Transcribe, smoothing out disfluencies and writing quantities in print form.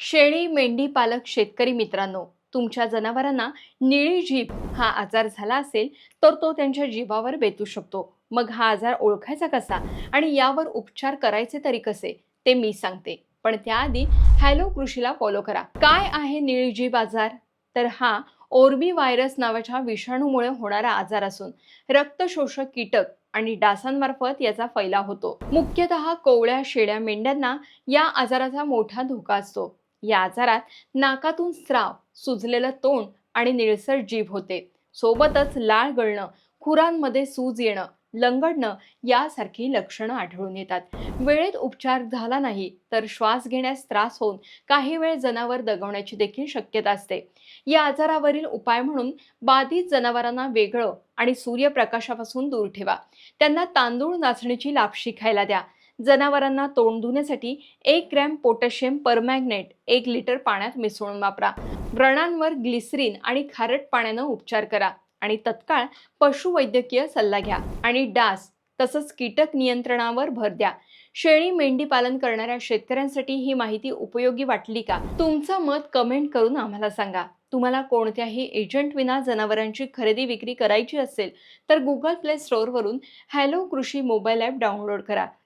शेळी, मेंढी पालक शेतकरी मित्रांनो, तुमच्या जनावरांना निळी जीभ हा आजार झाला असेल तर तो त्यांच्या जीवावर बेतू शकतो. मग हा आजार ओळखायचा कसा आणि यावर उपचार करायचे तरी कसे ते मी सांगते. पण त्याआधी हॅलो कृषीला फॉलो करा. काय आहे निळी जीभ आजार? तर हा ओरबी व्हायरस नावाच्या विषाणूमुळे होणारा आजार असून रक्तशोषक कीटक आणि डासांमार्फत याचा फैलाव होतो. मुख्यतः कोवळ्या, शेळ्या, मेंढ्यांना या आजाराचा मोठा धोका असतो. या आजारात नाकातून स्राव, सुजलेलं तोंड आणि निळसर जीभ होते. सोबतच लाळ गळणं, खुरांमध्ये सूज येणं, लंगडणं यासारखी लक्षणं आढळून येतात. वेळेत उपचार झाला नाही तर श्वास घेण्यास त्रास होऊन काही वेळ जनावर दगावण्याची देखील शक्यता असते. या आजारावरील उपाय म्हणून बाधित जनावरांना वेगळं आणि सूर्यप्रकाशापासून दूर ठेवा. त्यांना तांदूळ नाचणीची लापशी खायला द्या. जनावरांना तोंड धुण्यासाठी 1 ग्रॅम पोटॅशियम परमॅग्नेट 1 लिटर पाण्यात मिसळून वापरा. व्रणांवर ग्लिसरीन आणि खारट पाण्यानं उपचार करा आणि तत्काळ पशुवैद्यकीय सल्ला घ्या. आणि डास तसंच कीटक नियंत्रणावर भर द्या. शेळी मेंढी पालन करणाऱ्या शेतकऱ्यांसाठी ही माहिती उपयोगी वाटली का? तुमचं मत कमेंट करून आम्हाला सांगा. तुम्हाला कोणत्याही एजंट विना जनावरांची खरेदी विक्री करायची असेल तर गुगल प्ले स्टोअरवरून हॅलो कृषी मोबाईल ॲप डाउनलोड करा.